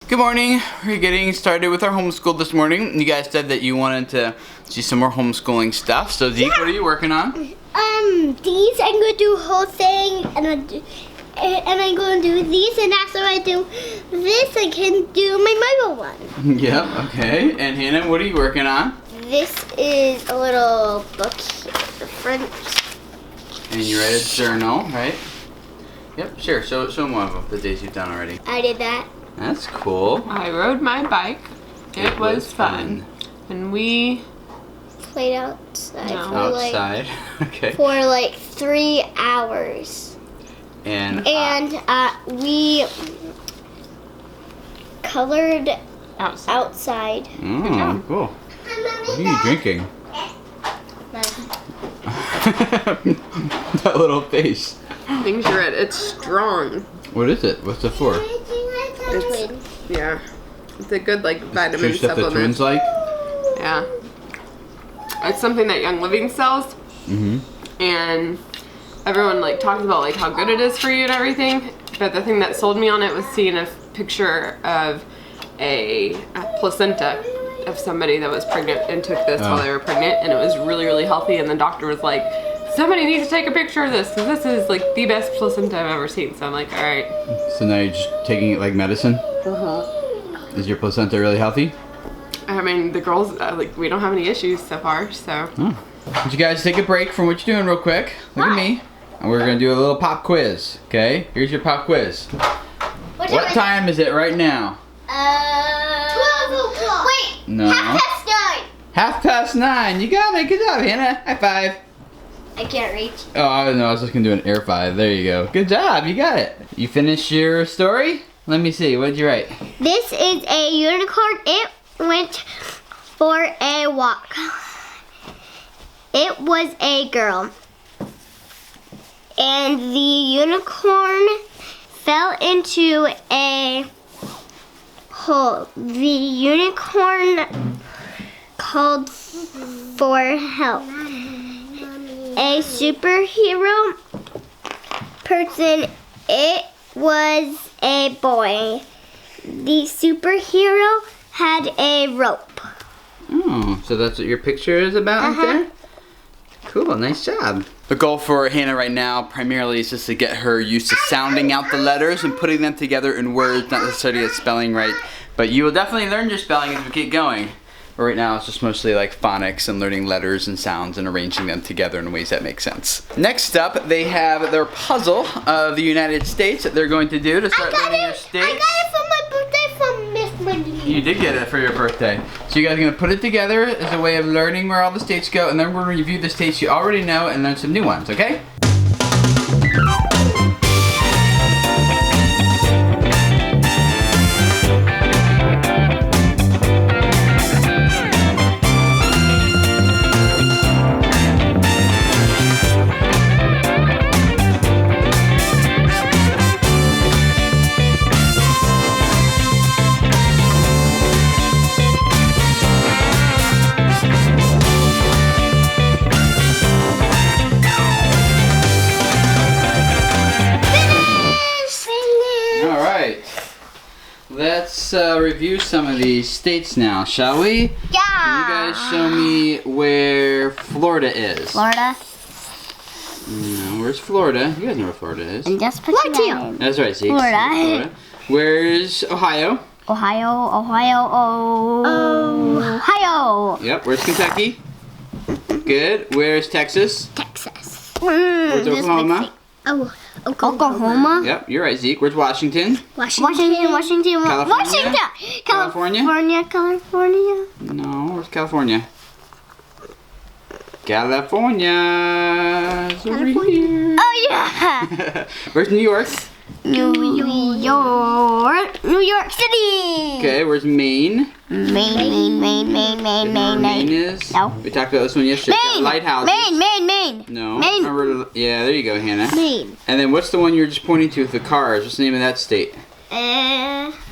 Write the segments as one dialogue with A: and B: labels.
A: Good morning. We're getting started with our homeschool this morning. You guys said that you wanted to see some more homeschooling stuff. So Zeke, what are you working on?
B: These I'm gonna do whole thing, and I'm gonna do these, and after I do this, I can do my Bible one.
A: Yep. Okay. And Hannah, what are you working on?
B: This is a little book here at the front.
A: And you write a journal, right? Yep. Sure. Show them one of the days you've done already.
B: I did that.
A: That's cool.
C: I rode my bike. It was fun. And we
B: Played outside
C: No.
A: Outside. Okay.
B: for like 3 hours.
A: And
B: We colored
C: outside.
B: outside.
A: Oh, cool. What are you drinking? That little face.
C: Things you read. It's strong.
A: What is it? What's it for?
C: Yeah. It's a good
A: True
C: vitamin
A: stuff that
C: supplement.
A: twins like?
C: Yeah. It's something that Young Living sells.
A: Mm-hmm.
C: And everyone talks about how good it is for you and everything. But the thing that sold me on it was seeing a picture of a placenta of somebody that was pregnant and took this while they were pregnant, and it was really, really healthy. And the doctor was like, somebody needs to take a picture of this because this is the best placenta I've ever seen. So I'm like, all right.
A: So now you're just taking it like medicine? Is your placenta really healthy?
C: I mean, the girls, we don't have any issues so far, so.
A: Oh. Would you guys take a break from what you're doing real quick? Look at me. And we're gonna do a little pop quiz. Okay, here's your pop quiz. What time is it right now?
B: 12 o'clock. Wait.
A: No.
B: 9:30.
A: 9:30. You got it. Good job, Hannah. High five.
B: I can't reach.
A: Oh, I don't know. I was just gonna do an air five. There you go. Good job. You got it. You finished your story? Let me see. What did you write?
B: This is a unicorn. It went for a walk. It was a girl. And the unicorn fell into a hole. The unicorn called for help. A superhero person. It was a boy. The superhero had a rope.
A: Oh, so that's what your picture is about there? Cool, nice job. The goal for Hannah right now primarily is just to get her used to sounding out the letters and putting them together in words, not necessarily a spelling right. But you will definitely learn your spelling as we get going. But right now it's just mostly phonics and learning letters and sounds and arranging them together in ways that make sense. Next up, they have their puzzle of the United States that they're going to do to start learning your states.
B: I got it for my birthday from Miss Wendy.
A: You did get it for your birthday. So you guys are going to put it together as a way of learning where all the states go, and then we're going to review the states you already know and learn some new ones, okay? Let's review some of these states now, shall we?
B: Yeah.
A: Can you guys show me where Florida is?
B: Florida.
A: No, where's Florida? You guys know where Florida is.
B: And just put your name.
A: That's right, Zeke.
B: Florida.
A: Where's Ohio?
B: Ohio.
A: Yep, where's Kentucky? Good. Where's Texas?
B: Texas.
A: Where's Oklahoma?
B: Oklahoma.
A: Yep, you're right, Zeke. Where's Washington?
B: Washington.
A: California?
B: California.
A: No, where's California? California. It's over here.
B: Oh yeah.
A: Where's New York?
B: New York City.
A: Okay, where's Maine?
B: Maine.
A: Maine is?
B: No.
A: We talked about this one yesterday.
B: Maine.
A: Lighthouses.
B: Maine.
A: No.
B: Maine.
A: Remember, yeah, there you go, Hannah.
B: Maine.
A: And then what's the one you were just pointing to with the cars? What's the name of that state?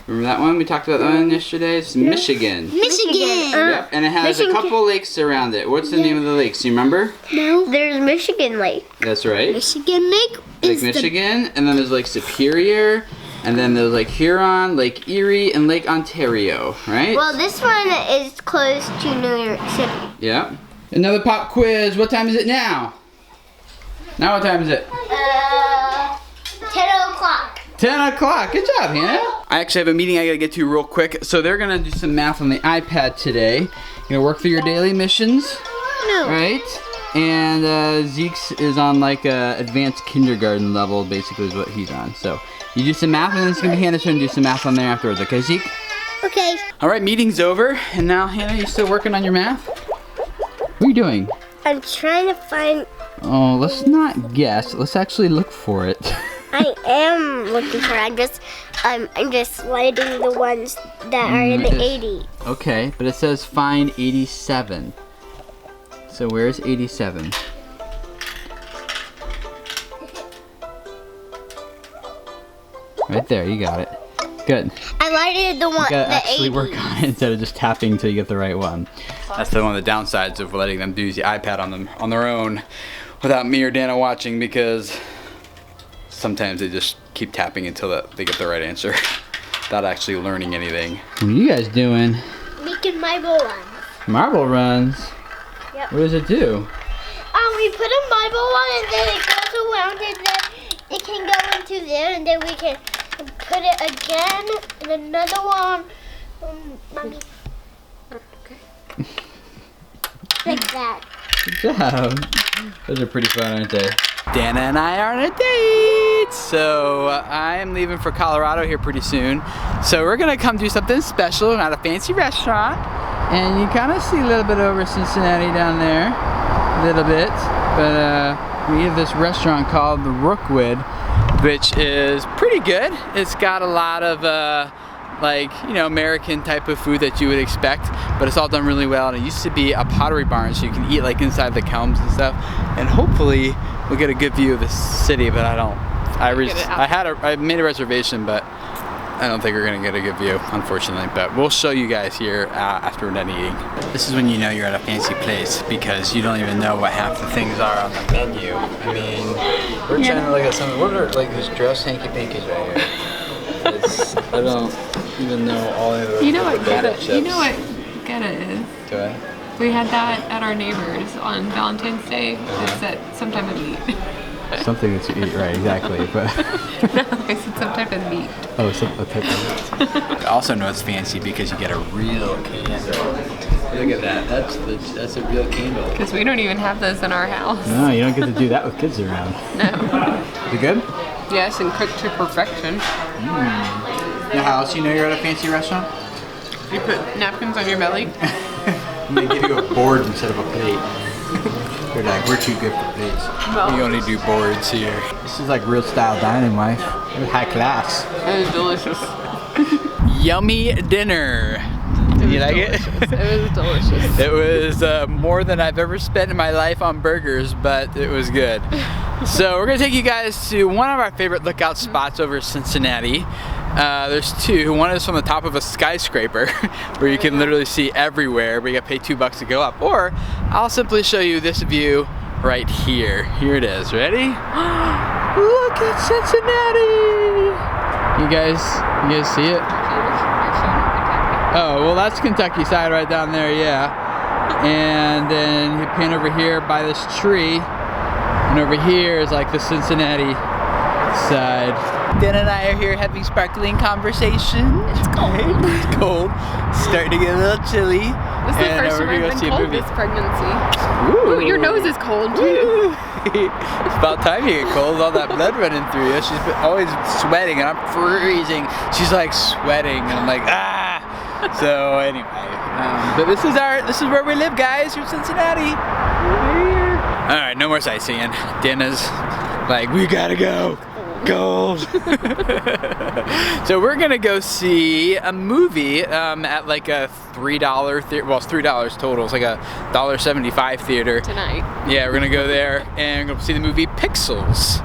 A: Remember that one? We talked about that one yesterday? It's Michigan. Yep, and it has a couple lakes around it. What's the name of the lakes? Do you remember?
B: No. There's Michigan Lake.
A: That's right.
B: Michigan Lake.
A: Lake Michigan, and then there's Lake Superior, And then there's like Huron, Lake Erie, and Lake Ontario, right?
B: Well, this one is close to New York City.
A: Yeah. Another pop quiz. What time is it now? Now what time is it?
B: 10 o'clock.
A: 10 o'clock. Good job, Hannah. I actually have a meeting I gotta get to real quick. So they're gonna do some math on the iPad today. You're gonna work through your daily missions.
B: No.
A: Right? And Zeke's is on like advanced kindergarten level, basically is what he's on. So you do some math, and then it's gonna be Hannah's turn to do some math on there afterwards. Okay, Zeke?
B: Okay.
A: All right, meeting's over. And now, Hannah, you still working on your math? What are you doing?
B: I'm trying to find.
A: Oh, let's not guess. Let's actually look for it.
B: I am looking for it. I'm just writing the ones that are in the 80.
A: Okay, but it says find 87. So where's 87? Right there, you got it. Good.
B: I lighted the one.
A: You gotta
B: the
A: actually
B: 80.
A: work on it instead of just tapping until you get the right one. That's one of the downsides of letting them use the iPad on their own without me or Dana watching, because sometimes they just keep tapping until they get the right answer without actually learning anything. What are you guys doing?
B: Making marble runs.
A: Marble runs?
B: Yep.
A: What does it do?
B: We put a marble one and then it goes around and then it can go into there and then we can put it again and another one. Mommy.
C: Okay.
B: Like that.
A: Good job. Those are pretty fun, aren't they? Dana and I are on a date. So I am leaving for Colorado here pretty soon. So we're gonna come do something special at a fancy restaurant. And you kind of see a little bit over Cincinnati down there, a little bit. But we have this restaurant called the Rookwood, which is pretty good. It's got a lot of like, you know, American type of food that you would expect, but it's all done really well. And it used to be a pottery barn, so you can eat like inside the kelms and stuff. And hopefully we'll get a good view of the city, but I don't. I made a reservation, but I don't think we're gonna get a good view, unfortunately. But we'll show you guys here after we're done eating. This is when you know you're at a fancy place, because you don't even know what half the things are on the menu. I mean, we're trying to look at some. What are like these dress hanky pankies right here? I don't even know all of the.
C: You know what Geta? You know what Geta is?
A: Do I?
C: We had that at our neighbors on Valentine's Day. It's at some type of meat.
A: Something that you eat, right? Exactly, but.
C: No, I said some type of meat.
A: Oh, some type of meat. I also know it's fancy because you get a real candle. Look at that. That's a real candle.
C: Because we don't even have those in our house.
A: No, you don't get to do that with kids around.
C: No.
A: Is it good?
C: Yes, and cooked to perfection.
A: Now, how else you know you're at a fancy restaurant?
C: You put napkins on your belly.
A: And they give you a board instead of a plate. They're like, we're too good for plates.
C: Well,
A: We only do boards here. This is like real style dining, wife. We're high class.
C: it was delicious.
A: Yummy dinner. Did you like it?
C: It was delicious.
A: It was more than I've ever spent in my life on burgers, but it was good. So we're gonna take you guys to one of our favorite lookout spots over Cincinnati. There's two. One is from the top of a skyscraper where you can literally see everywhere, but you gotta pay $2 to go up. Or I'll simply show you this view right here. Here it is. Ready? Look at Cincinnati! You guys see it? Oh, well that's Kentucky side right down there, yeah. And then you pan over here by this tree, and over here is like the Cincinnati side. Dan and I are here having sparkling conversation. It's cold. It's cold. Starting to get a little chilly.
C: This is the first time I've been cold this pregnancy.
A: Ooh.
C: Ooh, your nose is cold too.
A: It's about time you get cold. All that blood running through you. She's always sweating, and I'm freezing. She's like sweating, and I'm like ah. So anyway, but this is where we live, guys. From Cincinnati. We're here. All right, no more sightseeing. Dana's like, we gotta go. Gold. So we're gonna go see a movie at like a $3 theater. Well, it's $3 total. It's like a $1.75 theater
C: Tonight.
A: Yeah, we're gonna go there and go see the movie Pixels,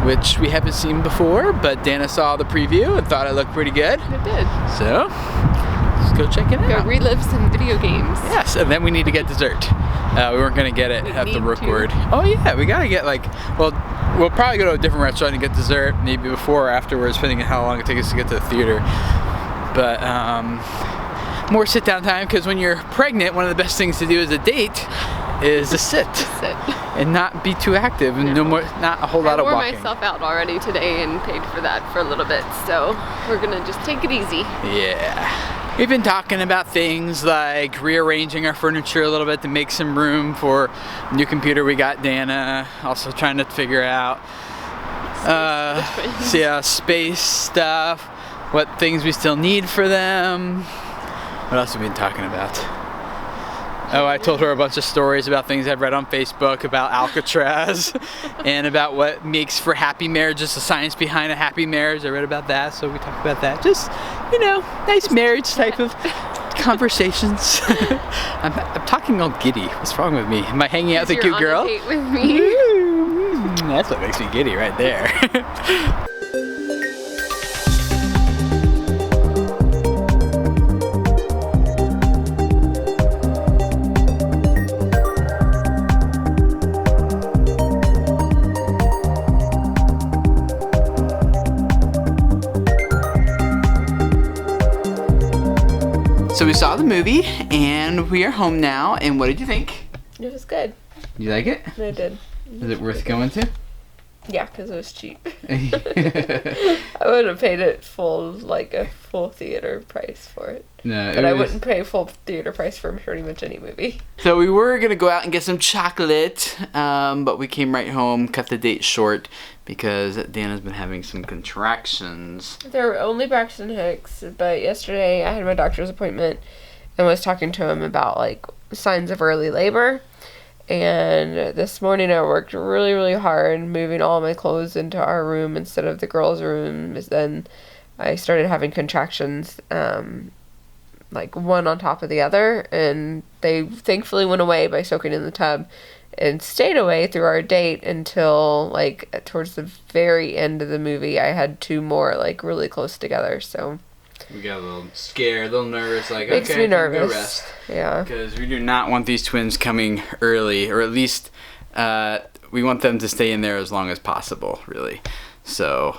A: which we haven't seen before, but Dana saw the preview and thought it looked pretty good.
C: It did.
A: So let's go check it
C: Go
A: out.
C: relive some video games.
A: Yes, and then we need to get dessert. We weren't gonna get it at the Rookwood. Oh yeah, we gotta get like, well, we'll probably go to a different restaurant and get dessert, maybe before or afterwards, depending on how long it takes us to get to the theater. But more sit down time, because when you're pregnant, one of the best things to do as a date is to sit and not be too active, and no more, not a whole lot of walking.
C: I wore myself out already today and paid for that for a little bit, so we're gonna just take it easy.
A: Yeah. We've been talking about things like rearranging our furniture a little bit to make some room for a new computer we got Dana. Also trying to figure out space stuff, what things we still need for them. What else have we been talking about? Oh, I told her a bunch of stories about things I've read on Facebook about Alcatraz and about what makes for happy marriages, the science behind a happy marriage. I read about that, so we talked about that. Just, you know, nice marriage type of conversations. I'm talking all giddy. What's wrong with me? Am I hanging out with a cute girl?
C: You're on a date with me.
A: That's what makes me giddy right there. So we saw the movie, and we are home now, and what did you think?
C: It was good.
A: You like it?
C: I did.
A: Is it worth going to?
C: Yeah, because it was cheap. I would have paid it a full theater price for it.
A: No,
C: but I wouldn't pay full theater price for pretty much any movie.
A: So we were going to go out and get some chocolate, but we came right home, cut the date short, because Dana's been having some contractions.
C: There were only Braxton Hicks, but yesterday I had my doctor's appointment and was talking to him about, like, signs of early labor. And this morning I worked really, really hard moving all my clothes into our room instead of the girls' room. Then I started having contractions, like one on top of the other, and they thankfully went away by soaking in the tub and stayed away through our date until, like, towards the very end of the movie. I had two more, like, really close together, so...
A: We got a little scared, a little nervous, like,
C: makes
A: okay,
C: me nervous.
A: Go rest.
C: Yeah.
A: Because we do not want these twins coming early, or at least we want them to stay in there as long as possible, really. So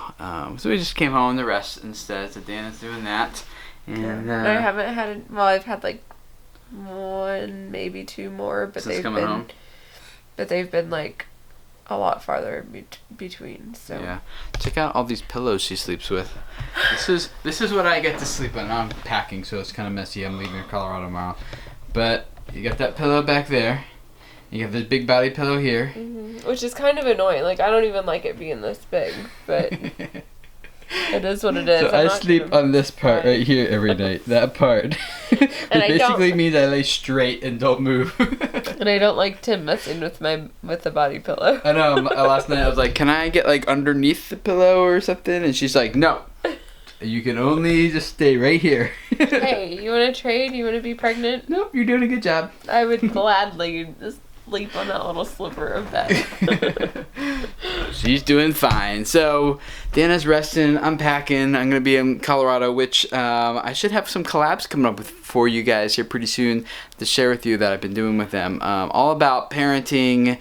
A: we just came home to rest instead, so Dana's doing that. And
C: I haven't had, I've had, like, one, maybe two more, but they've been like a lot farther between. So
A: yeah, check out all these pillows she sleeps with. This is what I get to sleep on. Now I'm packing, so it's kind of messy. I'm leaving Colorado tomorrow, but you got that pillow back there. You have this big body pillow here,
C: which is kind of annoying. Like, I don't even like it being this big, but it is what it is.
A: So I sleep on this part right here every night. That part. Which basically means I lay straight and don't move.
C: And I don't like Tim messing with the body pillow.
A: I know. Last night I was like, "Can I get, like, underneath the pillow or something?" And she's like, "No. You can only just stay right here."
C: Hey, you want to trade? You want to be pregnant?
A: Nope, you're doing a good job.
C: I would gladly just sleep on that little sliver of bed.
A: She's doing fine. So Dana's resting. I'm packing. I'm gonna be in Colorado, which I should have some collabs coming up for you guys here pretty soon to share with you that I've been doing with them. All about parenting,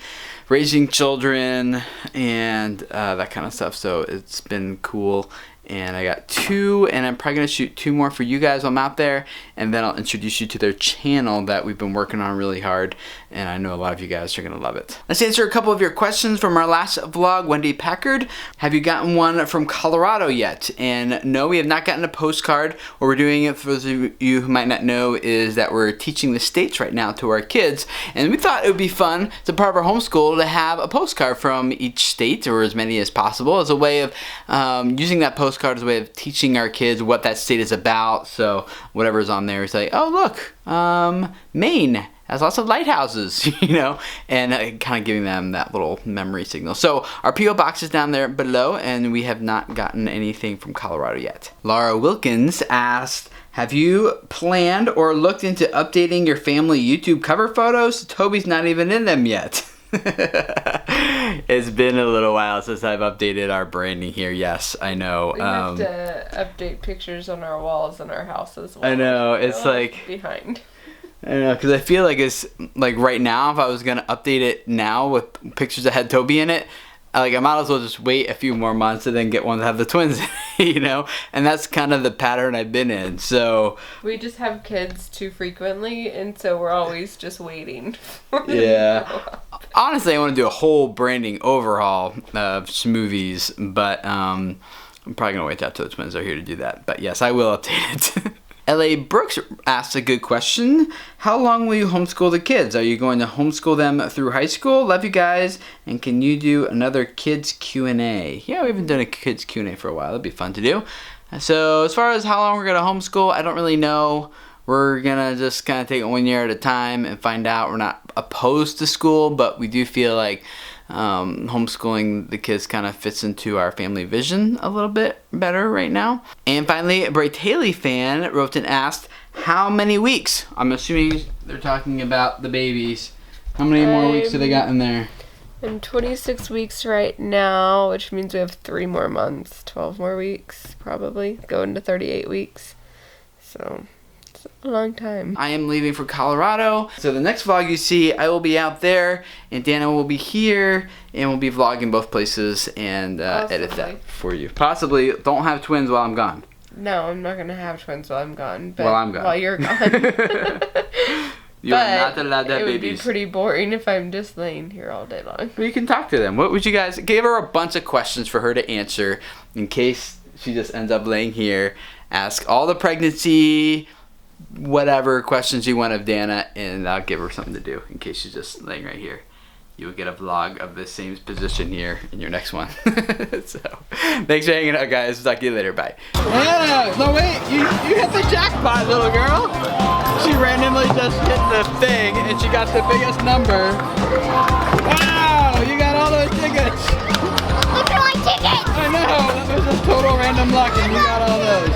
A: raising children, and that kind of stuff. So it's been cool. And I got 2, and I'm probably going to shoot 2 more for you guys while I'm out there, and then I'll introduce you to their channel that we've been working on really hard, and I know a lot of you guys are going to love it. Let's answer a couple of your questions from our last vlog. Wendy Packard, have you gotten one from Colorado yet? And no, we have not gotten a postcard. What we're doing, for those of you who might not know, is that we're teaching the states right now to our kids, and we thought it would be fun, as a part of our homeschool, to have a postcard from each state, or as many as possible, as a way of using that postcard as a way of teaching our kids what that state is about. So whatever's on there is like, oh look, Maine has lots of lighthouses, you know, and kind of giving them that little memory signal. So our P.O. box is down there below, and we have not gotten anything from Colorado yet. Laura Wilkins asked, have you planned or looked into updating your family YouTube cover photos? Toby's not even in them yet. It's been a little while since I've updated our branding here. Yes, I know.
C: We have to update pictures on our walls in our house as well.
A: I know, it's like
C: behind.
A: I don't know, because I feel like it's like right now, if I was gonna update it now with pictures that had Toby in it, I might as well just wait a few more months and then get one that have the twins in it, you know? And that's kind of the pattern I've been in, so.
C: We just have kids too frequently, and so we're always just waiting.
A: Yeah. Honestly, I want to do a whole branding overhaul of Smoothies, but I'm probably gonna wait till the twins are here to do that. But yes, I will update it. L.A. Brooks asked a good question. How long will you homeschool the kids? Are you going to homeschool them through high school? Love you guys. And can you do another kids Q&A? Yeah, we haven't done a kids Q&A for a while. That'd be fun to do. So as far as how long we're going to homeschool, I don't really know. We're going to just kind of take it 1 year at a time and find out. We're not opposed to school, but we do feel like homeschooling the kids kind of fits into our family vision a little bit better right now. And finally, a Bray Haley fan wrote and asked, how many weeks? I'm assuming they're talking about the babies. How many more weeks do they got in there?
C: I'm 26 weeks right now, which means we have 3 more months, 12 more weeks probably, going to 38 weeks. So it's a long time.
A: I am leaving for Colorado. So the next vlog you see, I will be out there and Dana will be here and we'll be vlogging both places and edit that for you. Possibly don't have twins while I'm gone.
C: No, I'm not going to have twins while I'm gone. But
A: while I'm gone.
C: While you're gone.
A: You are not allowed to have
C: it would
A: babies.
C: be pretty boring if I'm just laying here all day long.
A: Well, you can talk to them. What would you guys... Gave her a bunch of questions for her to answer in case she just ends up laying here. Ask all the pregnancy, whatever questions you want of Dana, and I'll give her something to do in case she's just laying right here. You will get a vlog of the same position here in your next one. So, thanks for hanging out, guys. Talk to you later. Bye. Anna, no wait, you hit the jackpot, little girl. She randomly just hit the thing, and she got the biggest number. Wow, you got all those tickets.
B: Look at my tickets!
A: I know, that was just total random luck, and you got all those.